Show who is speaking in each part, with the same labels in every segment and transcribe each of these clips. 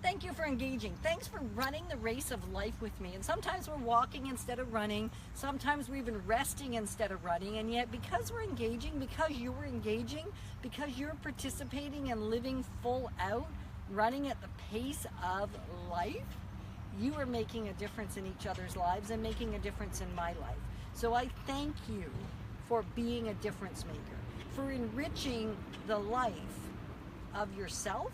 Speaker 1: Thank you for engaging. Thanks for running the race of life with me. And sometimes we're walking instead of running. Sometimes we're even resting instead of running. And yet because we're engaging, because you're engaging, because you're participating and living full out, running at the pace of life, you are making a difference in each other's lives and making a difference in my life. So I thank you for being a difference maker, for enriching the life of yourself,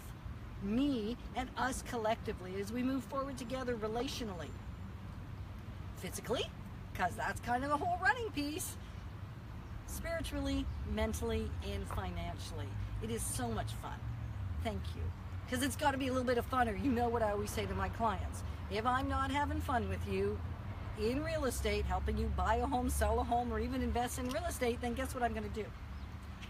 Speaker 1: me, and us collectively as we move forward together relationally, physically, because that's kind of the whole running piece, spiritually, mentally, and financially. It is so much fun. Thank you. Because it's got to be a little bit of fun, or you know what I always say to my clients. If I'm not having fun with you in real estate, helping you buy a home, sell a home, or even invest in real estate, then guess what I'm going to do?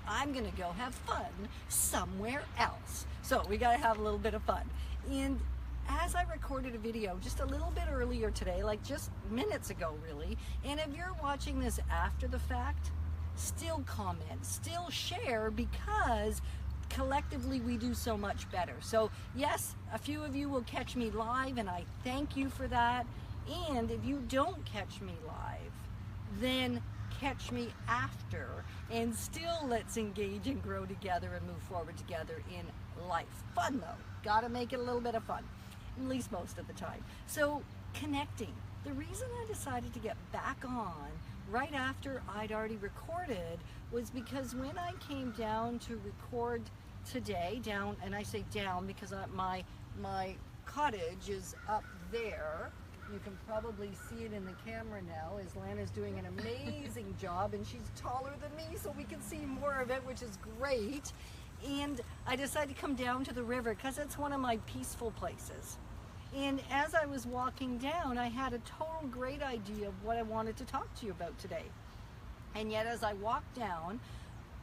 Speaker 1: I'm going to go have fun somewhere else. So we got to have a little bit of fun. And as I recorded a video just a little bit earlier today, like just minutes ago really, and if you're watching this after the fact, still comment, still share, because collectively we do so much better. So yes, a few of you will catch me live, and I thank you for that. And if you don't catch me live, then catch me after, and still let's engage and grow together and move forward together in life. Fun though, gotta make it a little bit of fun, at least most of the time. So connecting, the reason I decided to get back on right after I'd already recorded was because when I came down to record today, down, and I say down because my cottage is up there. You can probably see it in the camera now, as Lana's doing an amazing job, and she's taller than me, so we can see more of it, which is great. And I decided to come down to the river because it's one of my peaceful places. And as I was walking down, I had a total great idea of what I wanted to talk to you about today. And yet as I walked down,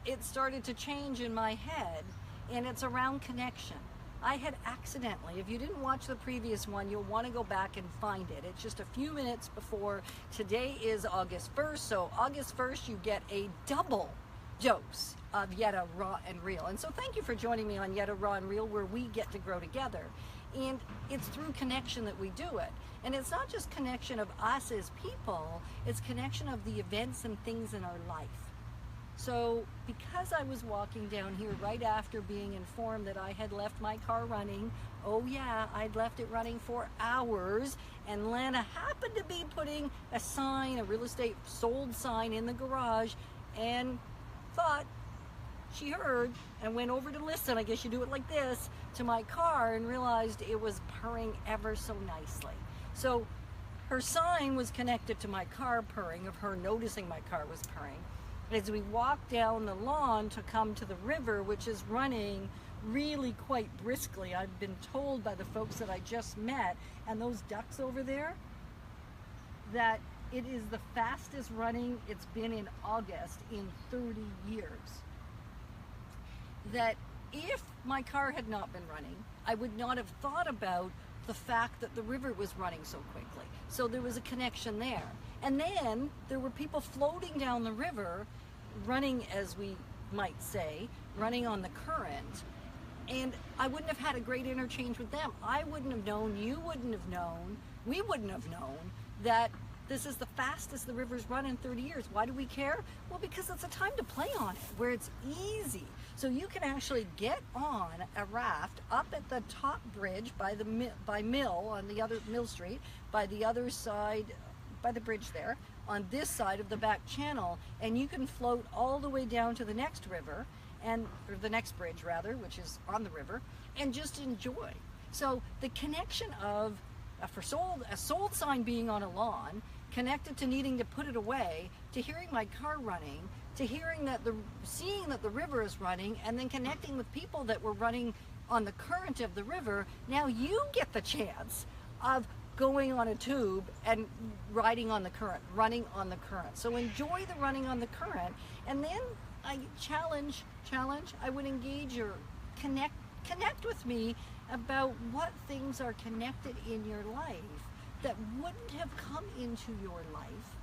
Speaker 1: it started to change in my head, and it's around connection. I had accidentally, if you didn't watch the previous one, you'll want to go back and find it. It's just a few minutes before. Today is August 1st, so August 1st you get a double dose of Yetta Raw and Real. And so thank you for joining me on Yetta Raw and Real, where we get to grow together. And it's through connection that we do it. And it's not just connection of us as people, it's connection of the events and things in our life. So because I was walking down here right after being informed that I had left my car running, oh yeah, I'd left it running for hours, and Lana happened to be putting a sign, a real estate sold sign in the garage, and thought she heard and went over to listen, I guess you do it like this, to my car, and realized it was purring ever so nicely. So her sign was connected to my car purring, of her noticing my car was purring. As we walked down the lawn to come to the river, which is running really quite briskly, I've been told by the folks that I just met, and those ducks over there, that it is the fastest running it's been in August in 30 years. That if my car had not been running, I would not have thought about the fact that the river was running so quickly. So there was a connection there. And then there were people floating down the river, running, as we might say, running on the current. And I wouldn't have had a great interchange with them. I wouldn't have known, you wouldn't have known, we wouldn't have known that this is the fastest the river's run in 30 years. Why do we care? Well, because it's a time to play on it, where it's easy. So you can actually get on a raft up at the top bridge by Mill, on the other Mill Street, by the other side, by the bridge there, on this side of the back channel, and you can float all the way down to the next river, or the next bridge rather, which is on the river, and just enjoy. So the connection of a sold sign being on a lawn, connected to needing to put it away, to hearing my car running, to seeing that the river is running, and then connecting with people that were running on the current of the river. Now you get the chance of going on a tube and riding on the current, running on the current. So enjoy the running on the current, and then I challenge, I would engage or connect with me about what things are connected in your life that wouldn't have come into your life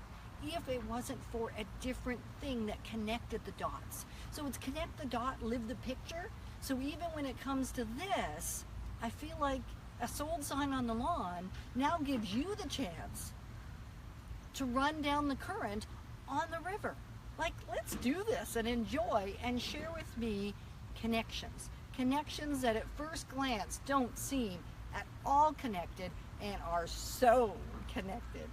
Speaker 1: if it wasn't for a different thing that connected the dots. So it's connect the dot, live the picture. So even when it comes to this, I feel like a sold sign on the lawn now gives you the chance to run down the current on the river. Like, let's do this and enjoy and share with me connections. Connections that at first glance don't seem at all connected and are so connected.